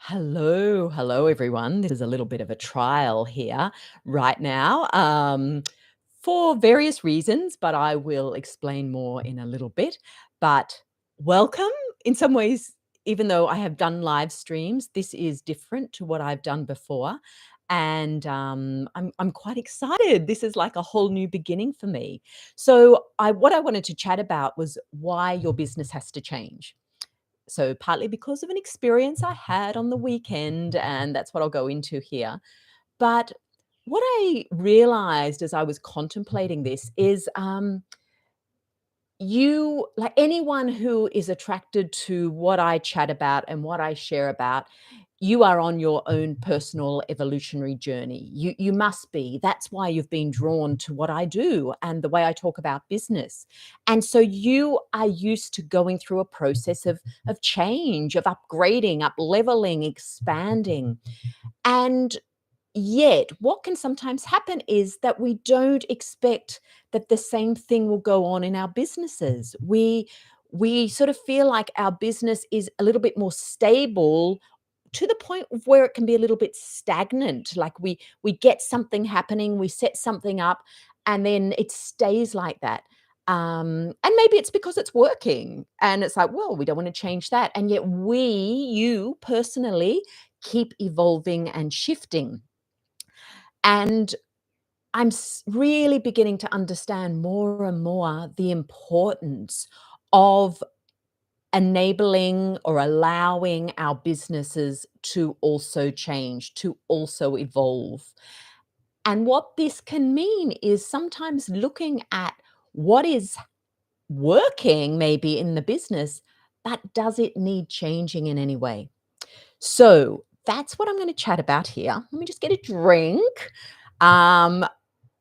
Hello, everyone. This is a little bit of a trial here right now for various reasons, but I will explain more in a little bit. But welcome. In some ways, even though I have done live streams, this is different to what I've done before. And I'm quite excited. This is like a whole new beginning for me. So, what I wanted to chat about was why your business has to change. So, partly because of an experience I had on the weekend, and that's what I'll go into here. But what I realized as I was contemplating this is you, like anyone who is attracted to what I chat about and what I share about, you are on your own personal evolutionary journey. You must be. That's why you've been drawn to what I do and the way I talk about business. And so you are used to going through a process of change, of upgrading, up leveling, expanding. And yet, what can sometimes happen is that we don't expect that the same thing will go on in our businesses. We sort of feel like our business is a little bit more stable to the point of where it can be a little bit stagnant. Like we get something happening, we set something up, and then it stays like that. And maybe it's because it's working, and it's like, well, we don't want to change that, and yet you personally, keep evolving and shifting. And really beginning to understand more and more the importance of enabling or allowing our businesses to also change, to also evolve. And what this can mean is sometimes looking at what is working maybe in the business, but does it need changing in any way? So that's what I'm going to chat about here. Let me just get a drink. Um,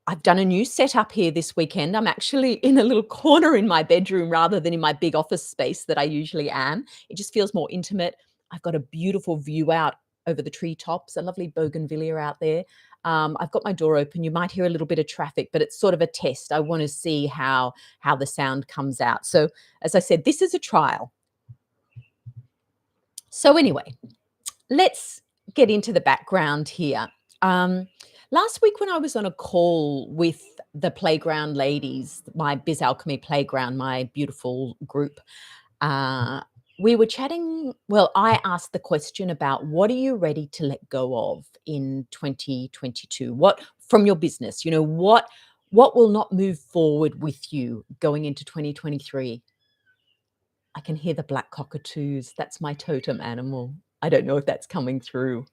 I've done a new setup here this weekend. I'm actually in a little corner in my bedroom rather than in my big office space that I usually am. It just feels more intimate. I've got a beautiful view out over the treetops, a lovely bougainvillea out there. I've got my door open. You might hear a little bit of traffic, but it's sort of a test. I want to see how the sound comes out. So, as I said, this is a trial. So anyway, let's get into the background here. Last week, when I was on a call with the Playground ladies, my Biz Alchemy Playground, my beautiful group, uh, we were chatting. Well, I asked the question about what are you ready to let go of in 2022? What from your business? What will not move forward with you going into 2023? I can hear the black cockatoos. That's my totem animal. I don't know if that's coming through.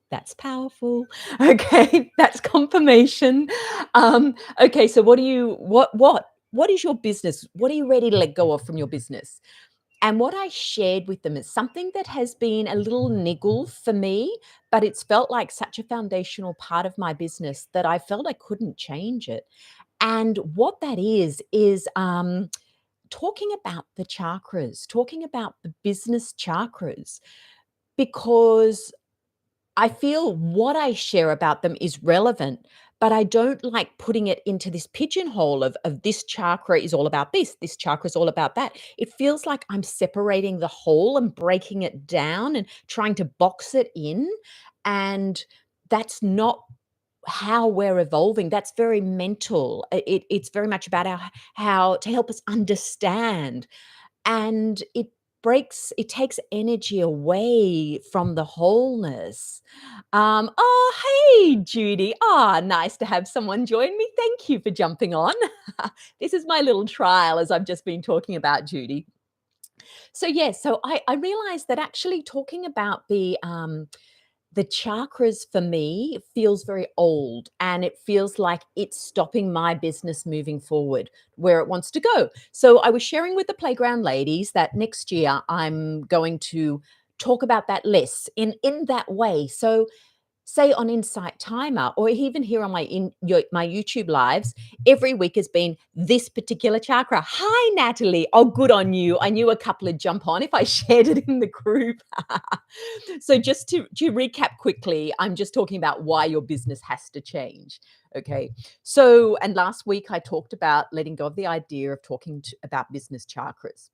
That's powerful. Okay, that's confirmation. Okay, so what is your business? What are you ready to let go of from your business? And what I shared with them is something that has been a little niggle for me, but it's felt like such a foundational part of my business that I felt I couldn't change it. And what that is talking about the chakras, talking about the business chakras, because I feel what I share about them is relevant, but I don't like putting it into this pigeonhole of this chakra is all about this chakra is all about that. It feels like I'm separating the whole and breaking it down and trying to box it in. And that's not how we're evolving. That's very mental. It's very much about how to help us understand, and it takes energy away from the wholeness. Oh, hey, Judy. Ah, nice to have someone join me. Thank you for jumping on. This is my little trial as I've just been talking about Judy. So, yes, so I realized that actually talking about the chakras for me feels very old, and it feels like it's stopping my business moving forward where it wants to go. So I was sharing with the Playground ladies that next year I'm going to talk about that less in that way. So say on Insight Timer, or even here on my YouTube lives, every week has been this particular chakra. Hi, Natalie. Oh, good on you. I knew a couple would jump on if I shared it in the group. So just to recap quickly, I'm just talking about why your business has to change. Okay. So, and last week I talked about letting go of the idea of talking about business chakras.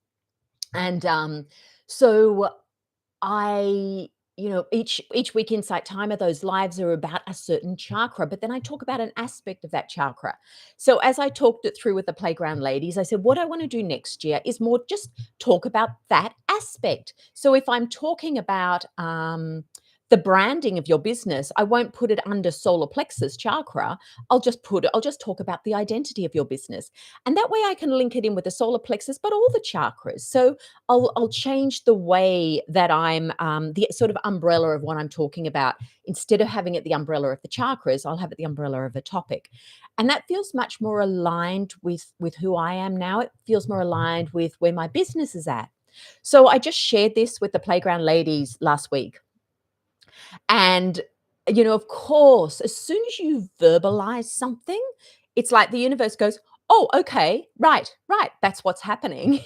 And so I each week insight timer, those lives are about a certain chakra, but then I talk about an aspect of that chakra. So as I talked it through with the playground ladies, I said, what I want to do next year is more just talk about that aspect. So if I'm talking about the branding of your business, I won't put it under solar plexus chakra. I'll just talk about the identity of your business. And that way I can link it in with the solar plexus, but all the chakras. So I'll change the way that I'm the sort of umbrella of what I'm talking about. Instead of having it the umbrella of the chakras, I'll have it the umbrella of a topic. And that feels much more aligned with who I am now. It feels more aligned with where my business is at. So I just shared this with the playground ladies last week. And, of course, as soon as you verbalize something, it's like the universe goes, oh, okay, right, right, that's what's happening,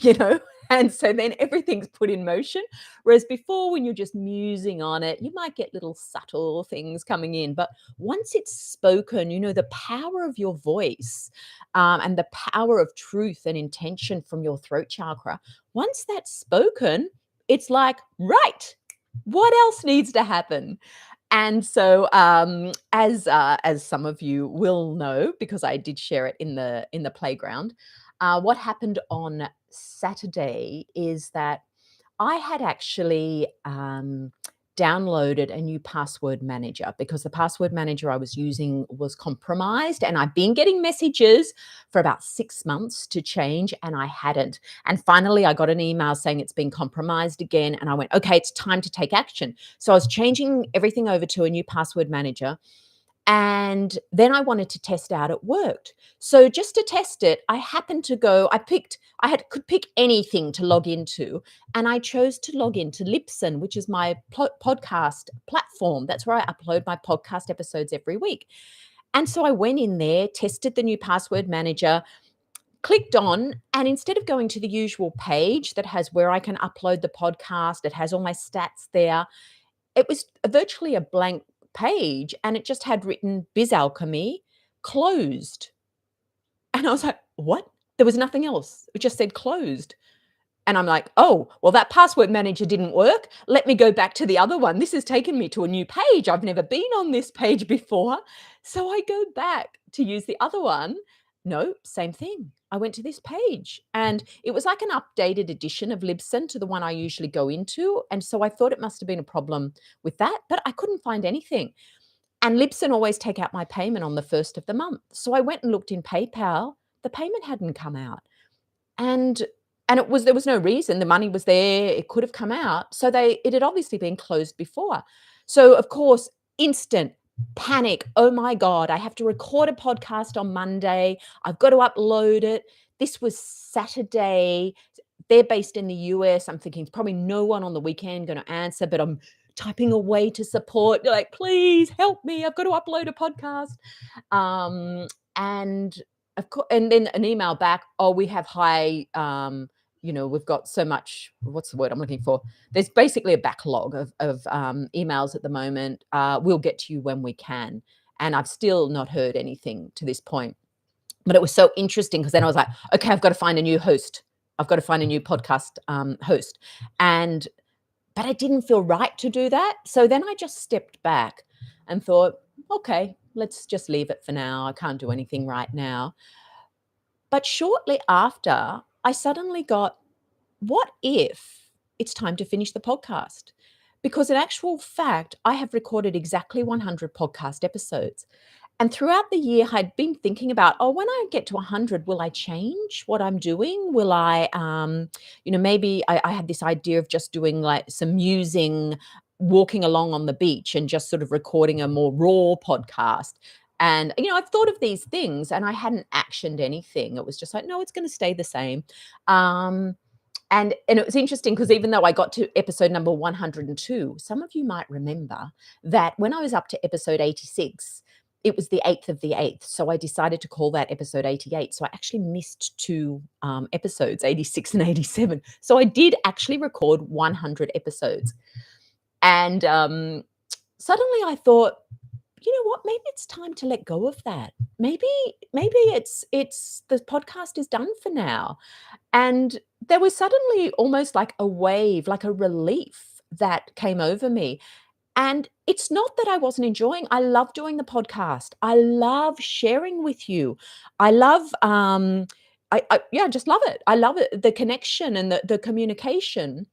And so then everything's put in motion. Whereas before, when you're just musing on it, you might get little subtle things coming in. But once it's spoken, the power of your voice and the power of truth and intention from your throat chakra, once that's spoken, it's like, right, what else needs to happen? And so, as some of you will know, because I did share it in the playground, what happened on Saturday is that I had actually downloaded a new password manager because the password manager I was using was compromised, and I've been getting messages for about 6 months to change, and I hadn't. And finally, I got an email saying it's been compromised again, and I went, okay, it's time to take action. So I was changing everything over to a new password manager. And then I wanted to test out it worked. So just to test it, I happened to go, could pick anything to log into. And I chose to log into Libsyn, which is my podcast platform. That's where I upload my podcast episodes every week. And so I went in there, tested the new password manager, clicked on, and instead of going to the usual page that has where I can upload the podcast, it has all my stats there, it was virtually a blank page, and it just had written Biz Alchemy closed. And I was like, what? There was nothing else. It just said closed. And I'm like, oh, well, that password manager didn't work. Let me go back to the other one. This has taken me to a new page. I've never been on this page before. So I go back to use the other one. No, same thing. I went to this page, and it was like an updated edition of Libsyn to the one I usually go into. And so I thought it must have been a problem with that, but I couldn't find anything. And Libsyn always take out my payment on the first of the month. So I went and looked in PayPal. The payment hadn't come out. And there was no reason. The money was there. It could have come out. So it had obviously been closed before. So of course, instant panic. Oh my God, I have to record a podcast on Monday. I've got to upload it. This was Saturday. They're based in the US. I'm thinking probably no one on the weekend going to answer, but I'm typing away to support. Like, please help me. I've got to upload a podcast. And of course, and then an email back, oh, we have high, we've got so much, what's the word I'm looking for? There's basically a backlog of emails at the moment. We'll get to you when we can. And I've still not heard anything to this point. But it was so interesting because then I was like, okay, I've got to find a new host. I've got to find a new podcast host. But I didn't feel right to do that. So then I just stepped back and thought, okay, let's just leave it for now. I can't do anything right now. But shortly after, I suddenly got, what if it's time to finish the podcast? Because in actual fact, I have recorded exactly 100 podcast episodes. And throughout the year, I'd been thinking about, oh, when I get to 100, will I change what I'm doing? Will I, maybe I had this idea of just doing like some musing, walking along on the beach and just sort of recording a more raw podcast. And, I've thought of these things and I hadn't actioned anything. It was just like, no, it's going to stay the same. And it was interesting because even though I got to episode number 102, some of you might remember that when I was up to episode 86, it was the 8th of the 8th. So I decided to call that episode 88. So I actually missed two episodes, 86 and 87. So I did actually record 100 episodes. And suddenly I thought, you know what, maybe it's time to let go of that. Maybe it's the podcast is done for now. And there was suddenly almost like a wave, like a relief that came over me. And it's not that I wasn't enjoying. I love doing the podcast. I love sharing with you. I love yeah, I just love it. I love it, the connection and the communication.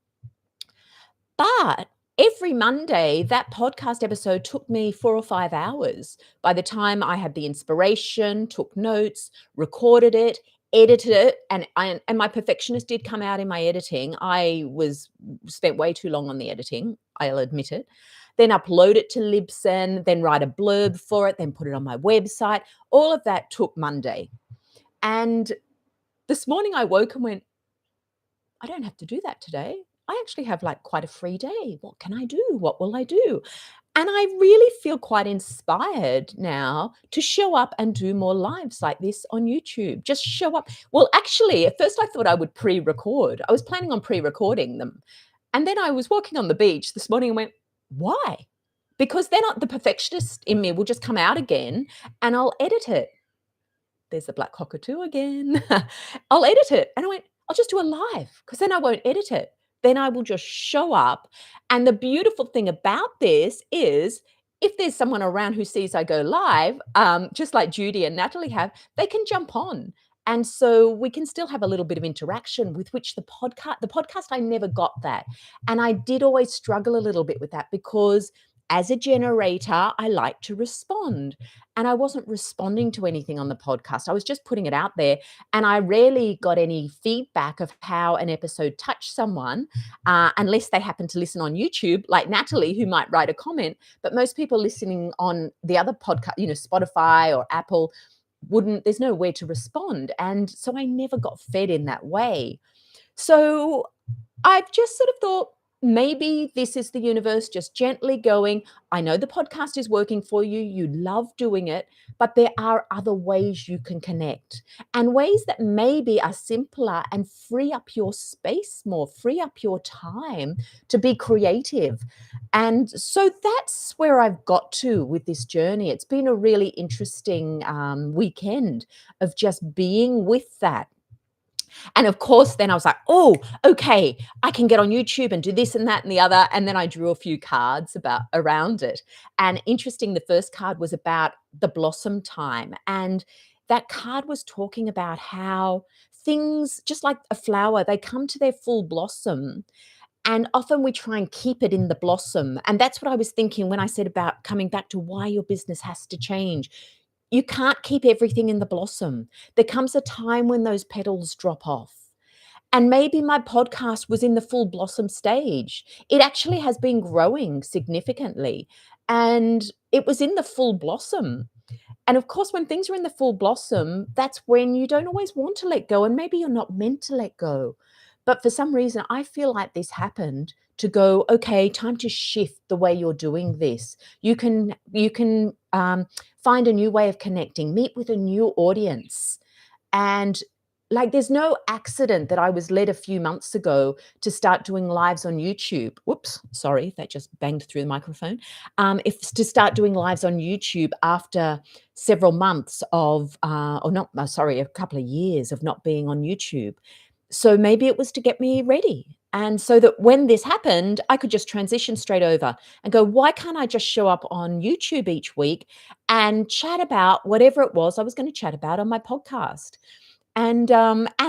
But every Monday, that podcast episode took me 4 or 5 hours. By the time I had the inspiration, took notes, recorded it, edited it, and my perfectionist did come out in my editing. I was spent way too long on the editing, I'll admit it. Then upload it to Libsyn, then write a blurb for it, then put it on my website. All of that took Monday. And this morning I woke and went, I don't have to do that today. I actually have like quite a free day. What can I do? What will I do? And I really feel quite inspired now to show up and do more lives like this on YouTube. Just show up. Well, actually, at first I thought I would pre record. I was planning on pre recording them. And then I was walking on the beach this morning and went, why? Because then the perfectionist in me will just come out again and I'll edit it. There's the black cockatoo again. I'll edit it. And I went, I'll just do a live because then I won't edit it. Then I will just show up. And the beautiful thing about this is if there's someone around who sees I go live, just like Judy and Natalie have, they can jump on. And so we can still have a little bit of interaction with which the podcast, I never got that. And I did always struggle a little bit with that because as a generator, I like to respond. And I wasn't responding to anything on the podcast. I was just putting it out there. And I rarely got any feedback of how an episode touched someone, unless they happen to listen on YouTube, like Natalie, who might write a comment. But most people listening on the other podcast, Spotify or Apple, there's nowhere to respond. And so I never got fed in that way. So I've just sort of thought, maybe this is the universe just gently going, I know the podcast is working for you. You love doing it, but there are other ways you can connect and ways that maybe are simpler and free up your space more, free up your time to be creative. And so that's where I've got to with this journey. It's been a really interesting weekend of just being with that. And of course, then I was like, oh, okay, I can get on YouTube and do this and that and the other. And then I drew a few cards around it. And interesting, the first card was about the blossom time. And that card was talking about how things, just like a flower, they come to their full blossom. And often we try and keep it in the blossom. And that's what I was thinking when I said about coming back to why your business has to change. You can't keep everything in the blossom. There comes a time when those petals drop off. And maybe my podcast was in the full blossom stage. It actually has been growing significantly. And it was in the full blossom. And of course, when things are in the full blossom, that's when you don't always want to let go. And maybe you're not meant to let go. But for some reason, I feel like this happened to go, okay, time to shift the way you're doing this. You can find a new way of connecting, meet with a new audience. And like, there's no accident that I was led a few months ago to start doing lives on YouTube. Whoops, sorry, that just banged through the microphone. If to start doing lives on YouTube after several months of, a couple of years of not being on YouTube. So maybe it was to get me ready. And so that when this happened, I could just transition straight over and go, why can't I just show up on YouTube each week and chat about whatever it was I was going to chat about on my podcast? And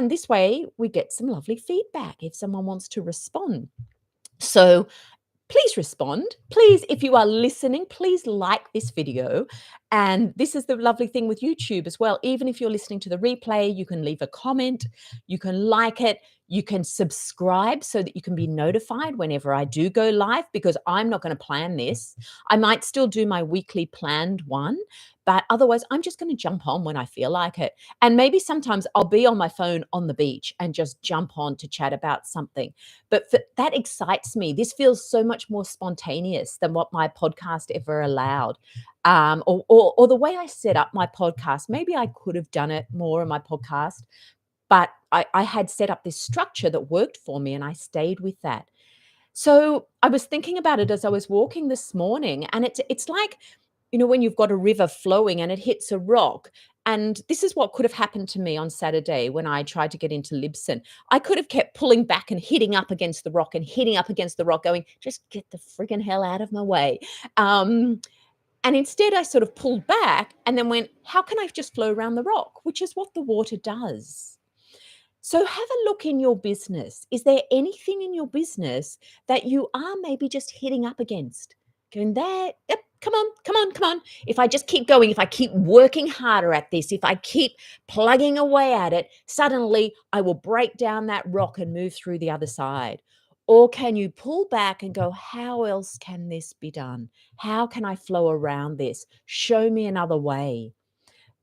this way we get some lovely feedback if someone wants to respond. So please respond. Please, if you are listening, please like this video. And this is the lovely thing with YouTube as well. Even if you're listening to the replay, you can leave a comment, you can like it, you can subscribe so that you can be notified whenever I do go live, because I'm not going to plan this. I might still do my weekly planned one, but otherwise I'm just going to jump on when I feel like it. And maybe sometimes I'll be on my phone on the beach and just jump on to chat about something. But that excites me. This feels so much more spontaneous than what my podcast ever allowed. Or the way I set up my podcast. Maybe I could have done it more in my podcast, but I had set up this structure that worked for me and I stayed with that. So I was thinking about it as I was walking this morning, and it's like, when you've got a river flowing and it hits a rock, And this is what could have happened to me on Saturday when I tried to get into Libsyn. I could have kept pulling back and hitting up against the rock and hitting up against the rock, going, just get the friggin' hell out of my way. Um, and instead, I sort of pulled back and then went, how can I just flow around the rock? Which is what the water does. So have a look in your business. Is there anything in your business that you are maybe just hitting up against? Going there, yep, come on, come on, come on. If I just keep going, if I keep working harder at this, if I keep plugging away at it, suddenly I will break down that rock and move through the other side. Or can you pull back and go, how else can this be done? How can I flow around this? Show me another way.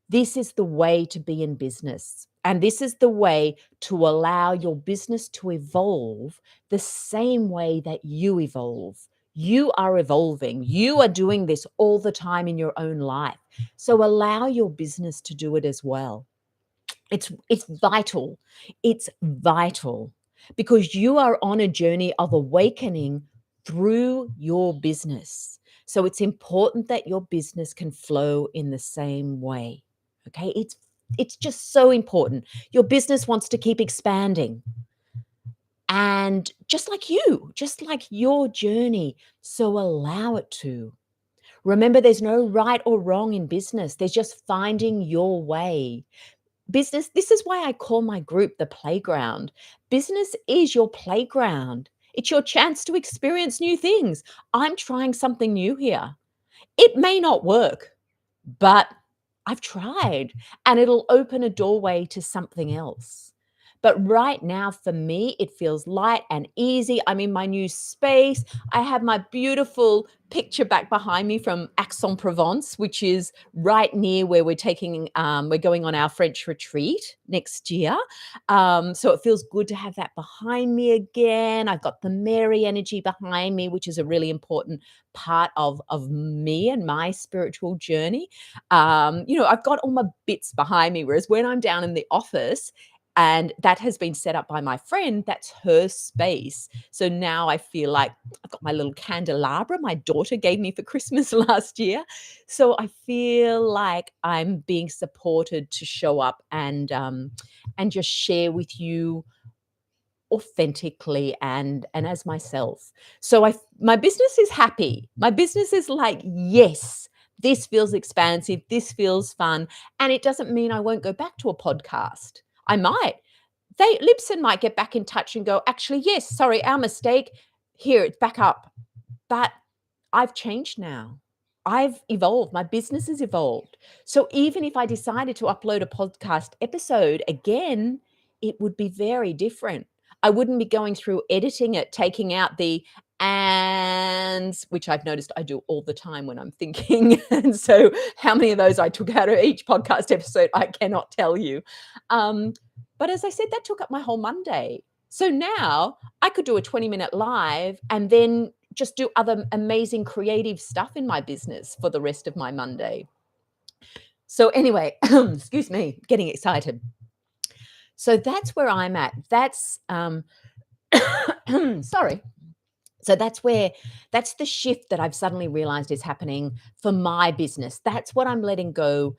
This is the way to be in business. And this is the way to allow your business to evolve the same way that you evolve. You are evolving. You are doing this all the time in your own life. So allow your business to do it as well. It's vital. It's vital because you are on a journey of awakening through your business. So it's important that your business can flow in the same way. Okay? It's just so important. Your business wants to keep expanding. And just like your journey, so allow it to. Remember, there's no right or wrong in business. There's just finding your way. Business, this is why I call my group the playground. Business is your playground. It's your chance to experience new things. I'm trying something new here. It may not work, but I've tried and it'll open a doorway to something else. But right now, for me, it feels light and easy. I'm in my new space. I have my beautiful picture back behind me from Aix-en-Provence, which is right near where we're going on our French retreat next year. So it feels good to have that behind me again. I've got the Mary energy behind me, which is a really important part of me and my spiritual journey. I've got all my bits behind me, whereas when I'm down in the office, and that has been set up by my friend, that's her space. So now I feel like I've got my little candelabra my daughter gave me for Christmas last year. So I feel like I'm being supported to show up and just share with you authentically and as myself. So my business is happy. My business is like, yes, this feels expansive, this feels fun, and it doesn't mean I won't go back to a podcast. I might. Libsyn might get back in touch and go, actually, yes, sorry, our mistake. Here, it's back up. But I've changed now. I've evolved. My business has evolved. So even if I decided to upload a podcast episode again, it would be very different. I wouldn't be going through editing it, taking out the ands, which I've noticed I do all the time when I'm thinking. And so how many of those I took out of each podcast episode, I cannot tell you. But as I said, that took up my whole Monday. So now I could do a 20-minute live and then just do other amazing creative stuff in my business for the rest of my Monday. So anyway, excuse me, getting excited. So that's where I'm at. That's sorry. So that's the shift that I've suddenly realized is happening for my business. That's what I'm letting go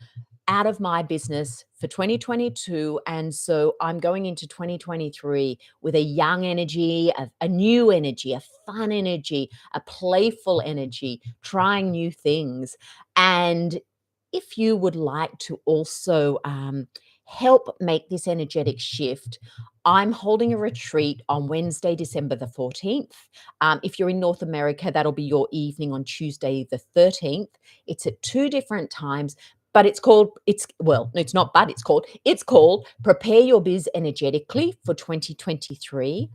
out of my business for 2022. And so I'm going into 2023 with a young energy, a new energy, a fun energy, a playful energy, trying new things. And if you would like to also help make this energetic shift, I'm holding a retreat on Wednesday, December the 14th. If you're in North America, that'll be your evening on Tuesday the 13th. It's at two different times. But it's called Prepare Your Biz Energetically for 2023.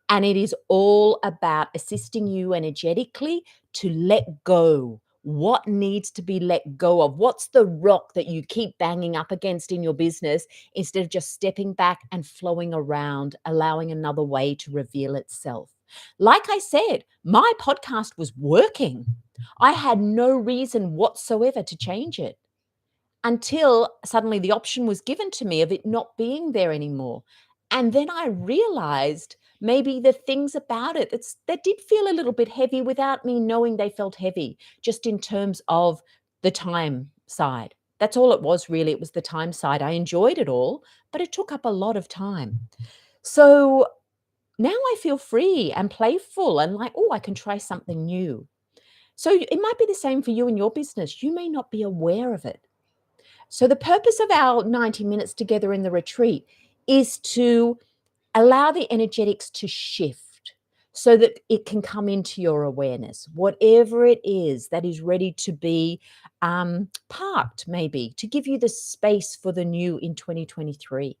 And it is all about assisting you energetically to let go. What needs to be let go of? What's the rock that you keep banging up against in your business instead of just stepping back and flowing around, allowing another way to reveal itself? Like I said, my podcast was working. I had no reason whatsoever to change it until suddenly the option was given to me of it not being there anymore. And then I realized maybe the things about it that did feel a little bit heavy without me knowing they felt heavy, just in terms of the time side. That's all it was really. It was the time side. I enjoyed it all, but it took up a lot of time. So now I feel free and playful and like, oh, I can try something new. So it might be the same for you in your business. You may not be aware of it. So the purpose of our 90 minutes together in the retreat is to allow the energetics to shift so that it can come into your awareness, whatever it is that is ready to be parked, maybe to give you the space for the new in 2023.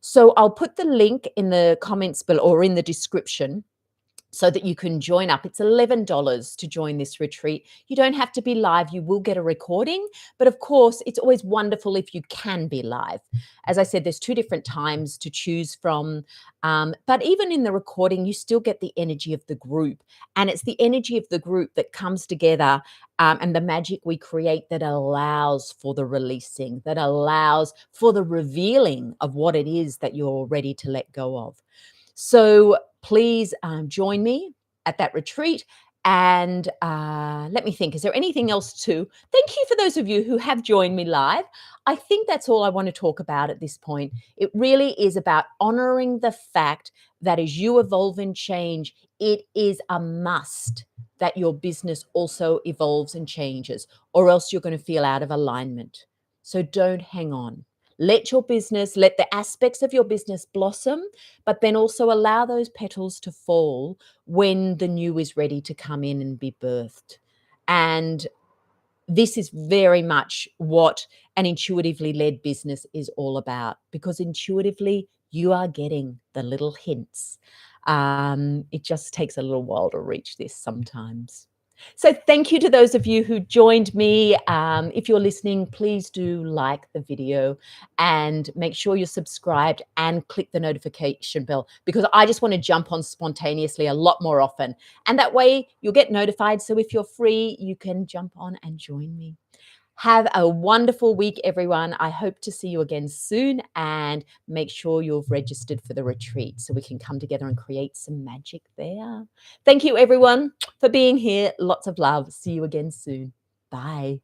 So I'll put the link in the comments below or in the description so that you can join up. It's $11 to join this retreat. You don't have to be live. You will get a recording. But of course, it's always wonderful if you can be live. As I said, there's 2 different times to choose from. But even in the recording, you still get the energy of the group. And it's the energy of the group that comes together and the magic we create that allows for the releasing, that allows for the revealing of what it is that you're ready to let go of. So please join me at that retreat. And let me think, is there anything else to thank you for those of you who have joined me live? I think that's all I want to talk about at this point. It really is about honoring the fact that as you evolve and change, it is a must that your business also evolves and changes, or else you're going to feel out of alignment. So don't hang on. Let your business, let the aspects of your business blossom, but then also allow those petals to fall when the new is ready to come in and be birthed. And this is very much what an intuitively led business is all about, because intuitively you are getting the little hints. It just takes a little while to reach this sometimes. So thank you to those of you who joined me. If you're listening, please do like the video and make sure you're subscribed and click the notification bell, because I just want to jump on spontaneously a lot more often. And that way you'll get notified. So if you're free, you can jump on and join me. Have a wonderful week, everyone. I hope to see you again soon, and make sure you've registered for the retreat so we can come together and create some magic there. Thank you, everyone, for being here. Lots of love. See you again soon. Bye.